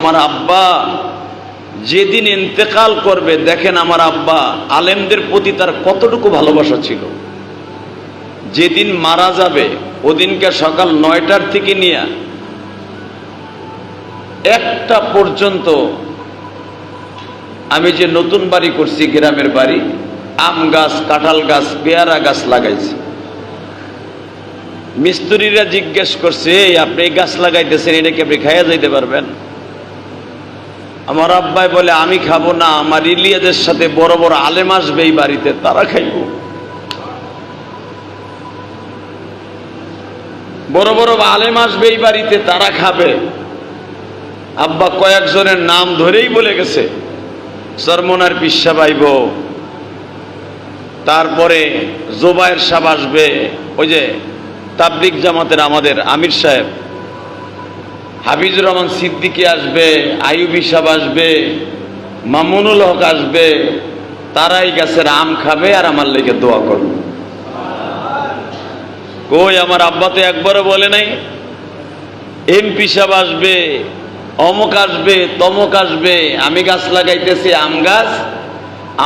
আমার আব্বা যেদিন ইন্তেকাল করবে, দেখেন আমার আব্বা আলেমদের প্রতি তার কতটুকু ভালোবাসা ছিল। যেদিন মারা যাবে ওদিনকে সকাল 9টার থেকে নিয়ে 1টা পর্যন্ত আমি যে নতুন বাড়ি করছি, গ্রামের বাড়ি, আম গাছ, কাঁঠাল গাছ, পেয়ারা গাছ লাগাইছি। মিস্ত্রিরা জিজ্ঞেস করছে, আপনি এই গাছ লাগাইতেছেন, এটা কি আপনি খাইয়া যাইতে পারবেন? আমার আব্বাই বলে, আমি খাবো না, আমার ইলিয়াদের সাথে বড় বড় আলেম আসবে এই বাড়িতে, তারা খাইব। বড় বড় আলেম আসবে এই বাড়িতে, তারা খাবে। আব্বা কয়েকজনের নাম ধরেই বলে গেছে, সরমনার পিসা পাইব, তারপরে জোবায়ের সাহেব আসবে, ওই যে তাবলিগ জামাতের আমাদের আমির সাহেব, হাফিজুর রহমান সিদ্দিকী আসবে, আইয়ুবী সাহেব আসবে, মামুনুল হক আসবে। তারাই গাছের আম খাবে আর আমার লেগে দোয়া করবে। কই আমার আব্বা তো একবারও বলে নাই এমপি সাহেব আসবে, অমুক আসবে, তমুক আসবে। আমি গাছ লাগাইতেছি, আম গাছ,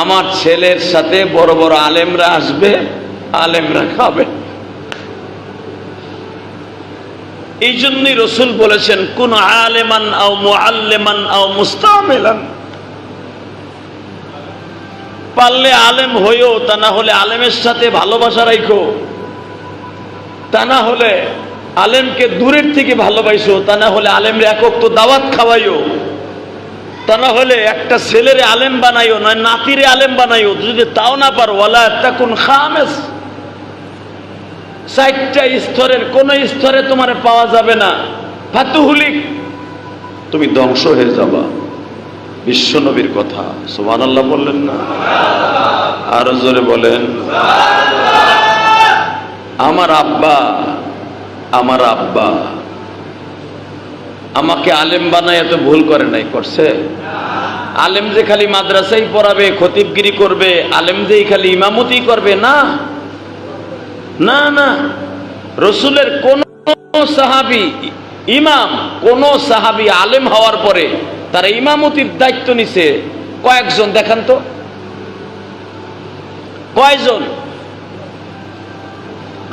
আমার ছেলের সাথে বড় বড় আলেমরা আসবে, আলেমরা খাবে। এই জন্যই রসুল বলেছেন, কোন আলেমান আও মুআল্লিমান আও মুস্তামিলান, পারলে আলেম হইও, তা না হলে আলেমের সাথে ভালোবাসা রাখো, তা না হলে আলেমকে দূরের থেকে ভালোবাসো, তা না হলে আলেমরে একক তো দাওয়াত খাওয়াইও, তা না হলে একটা ছেলেরে আলেম বানাইও, নয় নাতিরে আলেম বানাইও। যদি তাও না পারো, ওয়ালা তাকুন খামেস, 4টা স্তরের কোন স্তরে তোমার পাওয়া যাবে না, ফাতুহুলিক, তুমি ধ্বংস হয়ে যাবা। বিশ্ব নবীর কথা, সুবহানাল্লাহ বললেন না? আরো জোরে বলেন। আমার আব্বা আমাকে আলেম বানায় এত ভুল করে নাই, করছে? আলেম যে খালি মাদ্রাসায় পড়াবে, খতিবগিরি করবে, আলেম যে খালি ইমামতি করবে, না না না। রসুলের কোন সাহাবী ইমাম, কোন সাহাবী আলেম হওয়ার পরে তারা ইমামতির দায়িত্ব নিছে কয়েকজন? দেখান তো কয়জন?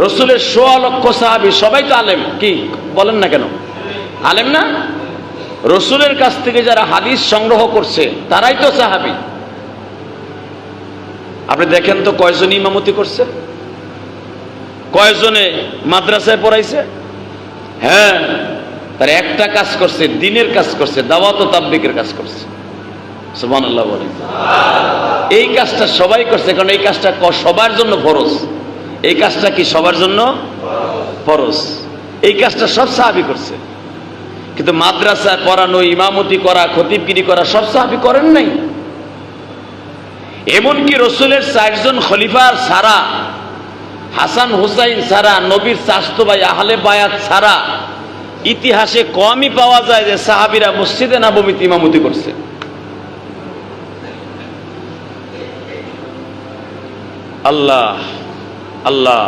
রসুলের 1.5 লক্ষ সাহাবী সবাই তো আলেম, কি বলেন না কেন? আলেম না? রসুলের কাছ থেকে যারা হাদিস সংগ্রহ করছে তারাই তো সাহাবী। আপনি দেখেন তো কয়জন ইমামতি করছে, কয়জনে মাদ্রাসায় পড়াইছে? হ্যাঁ, তার একটা কাজ করছে, দ্বীনের কাজ করছে, দাওয়াত ও তাবলীগের কাজ করছে। সুবহানাল্লাহ বলেন। এই কাজটা সবাই করছে, কারণ এই কাজটা সবার জন্য ফরজ। এই কাজটা কি সবার জন্য ফরজ? এই কাজটা সব সাহাবী করছে, কিন্তু মাদ্রাসায় পড়ানো, ইমামতি করা, খতিবগিরি করা সব সাহাবী করেন নাই। এমনকি রসুলের 4 জন খলিফার ছাড়া, হাসান হুসাইন ছাড়া, নবীর চাচতো ভাই আহলে বায়াত ছাড়া ইতিহাসে কমই পাওয়া যায় যে সাহাবীরা মসজিদে নববীতে ইমামতি করছে। আল্লাহ আল্লাহ।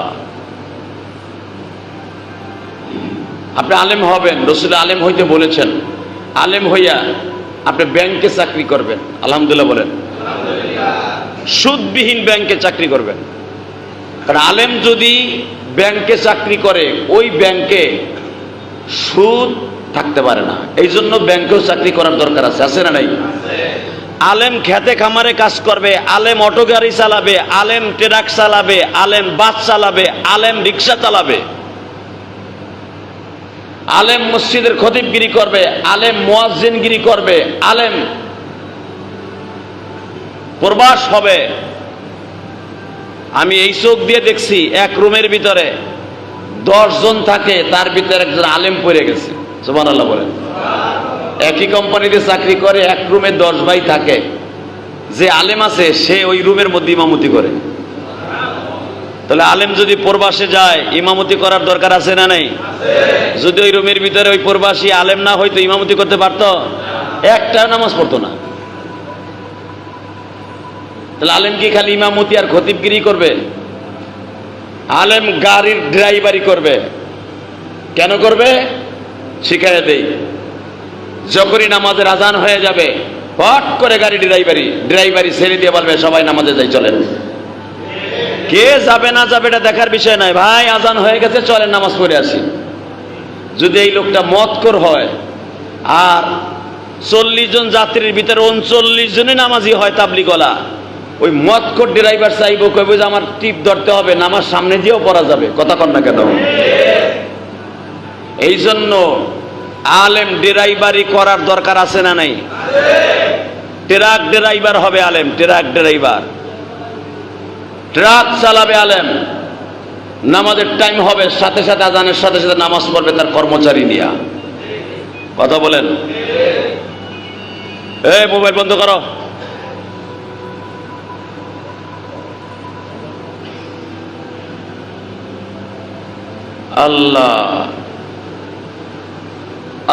আপনি আলেম হবেন, রসুল আলেম হইতে বলেছেন, আলেম হইয়া আপনি ব্যাংকে চাকরি করবেন। আলহামদুলিল্লাহ বলেন। সুদবিহীন ব্যাংকে চাকরি করবেন। কারণ আলেম যদি ব্যাংকে চাকরি করে, ওই ব্যাংকে সুদ থাকতে পারে না। এই জন্য ব্যাংকেও চাকরি করার দরকার আছে, আছে না নাই? আলেম খেতে খামারে কাজ করবে, আলেম অটো গাড়ি চালাবে, আলেম ট্রাক চালাবে, আলেম বাস চালাবে, আলেম রিক্সা চালাবে, আলেম মসজিদের খতিবগিরি করবে, আলেম মুয়াজ্জিনগিরি করবে, আলেম প্রবাস হবে। আমি এই চোখ দিয়ে দেখছি, এক রুমের ভিতরে 10 জন থাকে, তার ভিতরে একজন আলেম পড়ে গেছে। সুবহানাল্লাহ বলেন। একই কোম্পানিতে চাকরি করে, এক রুমে 10 ভাই থাকে, যে আলেম আছে সে ওই রুমের মধ্যে ইমামতি করে। তাহলে আলেম যদি প্রবাসে যায়, ইমামতি করার দরকার আছে না নাই? যদি ওই রুমের ভিতরে ওই প্রবাসী আলেম না হয়তো ইমামতি করতে পারতো? একটা নামাজ পড়তো না। তাহলে আলেম কি খালি ইমামতি আর খতিবগিরি করবে? আলেম গাড়ির ড্রাইভারি করবে। কেন করবে? শিখাইয়া দেই। যখনই নামাজের আজান হয়ে যাবে পট করে গাড়ি ড্রাইভারি ছেড়ে দিয়ে বলবে সবাই নামাজে যাই চলেন। কে যাবে না যাবে এটা দেখার বিষয় নয়, ভাই আজান হয়ে গেছে চলেন নামাজ পড়ে আসি। যদি এই লোকটা মদখোর হয় আর 40 জন যাত্রীর ভিতরে 39 জনই নামাজি হয় তাবলীগওয়ালা, ওই মদখোর ড্রাইভার চাইবো কইব যে আমার টিপ ধরতে হবে, নামাজ সামনে দিয়েও পড়া যাবে। কথা কন না কেন? এই জন্য আলেম ড্রাইভারি করার দরকার আছে না নাই? ট্রাক ড্রাইভার হবে আলেম, ট্রাক ড্রাইভার, ট্রাক চালাবে আলেম। নামাজের টাইম হবে সাথে সাথে আজানের সাথে সাথে নামাজ পড়বে তার কর্মচারী নিয়া। কথা বলেন? এই মোবাইল বন্ধ করো।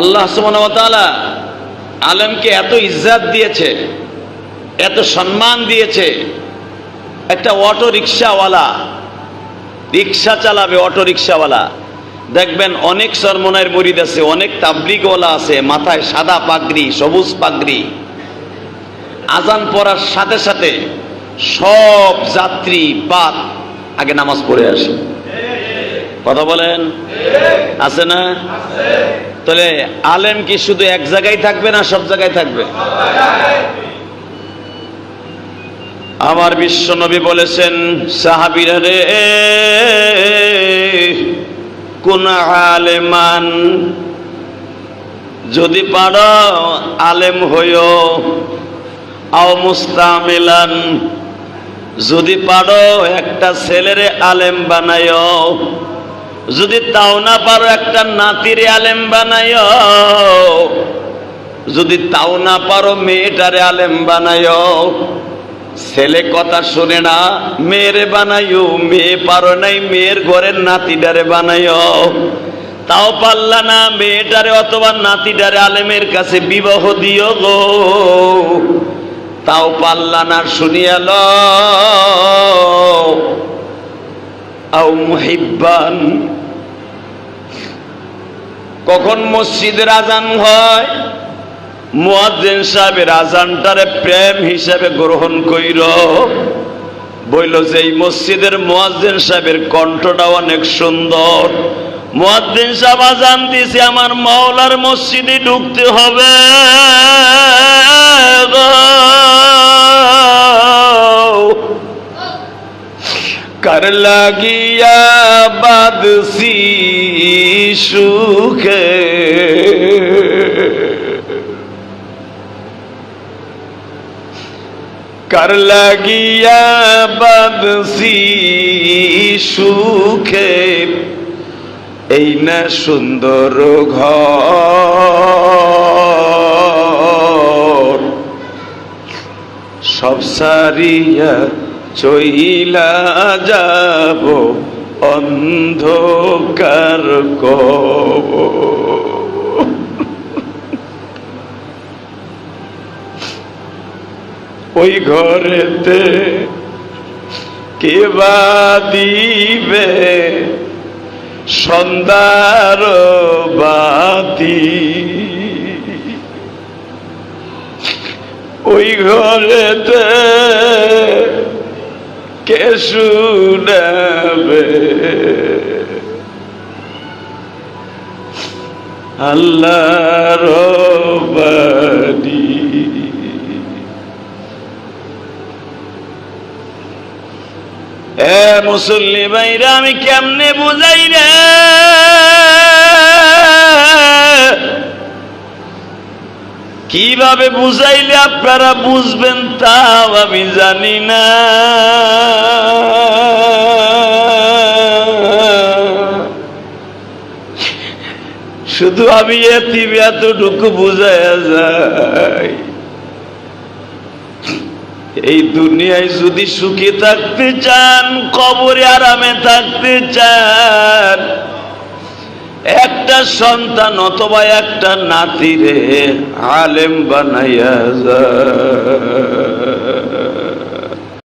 আল্লাহ সুবহানাহু ওয়া তাআলা আলেমকে এত ইজ্জত দিয়েছে, এত সম্মান দিয়েছে। একটা অটো রিক্সাওয়ালা, রিক্সা চালাবে, অটো রিক্সাওয়ালা দেখবেন অনেক সরমনের মুরিদ আছে, অনেক তাবলীগওয়ালা আছে, মাথায় সাদা পাগড়ি, সবুজ পাগড়ি। আজান পড়ার সাথে সাথে সব যাত্রী বাদ আগে নামাজ পড়ে আসে। কথা বলেন? আছে না? তাহলে আলেম কি শুধু এক জায়গায় থাকবে না সব জায়গায় থাকবে? আমার বিশ্ব নবী বলেছেন, সাহাবীরা রে, কোন আলেমান, যদি পারো আলেম হইও, আও মুস্তামিলান, যদি পারো একটা ছেলেরে আলেম বানাইও, যদি তাও না পারো একটা নাতিরে আলেম বানাইও, যদি তাও না পারো মেয়েটারে আলেম বানাইও। ছেলে কথা শুনে না, মেয়েরে বানাইও, মেয়ে পারো নাই মেয়ের ঘরের নাতিটারে বানাইও, তাও পারলা না মেয়েটারে অথবা নাতিটারে আলেমের কাছে বিবাহ দিও গো, তাও পারলা না, শুনিয়াল আও মুহিব্বান। কখন মসজিদের আজান হয়, মুয়াজ্জিন সাহেবের আজানটারে প্রেম হিসাবে গ্রহণ কইর, বইল যে এই মসজিদের মুয়াজ্জিন সাহেবের কণ্ঠটা অনেক সুন্দর, মুয়াজ্জিন সাহেব আজান দিছে, আমার মাওলার মসজিদে ঢুকতে হবে, কার লাগিয়া বাদসি সুখে, কার লাগিয়া বাদসি সুখে, এই না সুন্দর ঘর, সব সারিয়া চইলা যাব অন্ধকার কবর। ওই ঘরেতে কে বা দিবে সন্ধ্যার বাতি, ওই ঘরেতে কে শুনাবে আল্লাহর বাণী। মুসল্লি ভাইরা, আমি কেমনে বুঝাই রে, কিভাবে বুঝাইলে আপনারা বুঝবেন তাও আমি জানি না। শুধু আমি এতটুকু বুঝাইয়া যাই, এই দুনিয়ায় যদি সুখে থাকতে চান, কবরে আরামে থাকতে চান, একটা সন্তান অথবা একটা নাতিরে আলেম বানাইয়া যায়।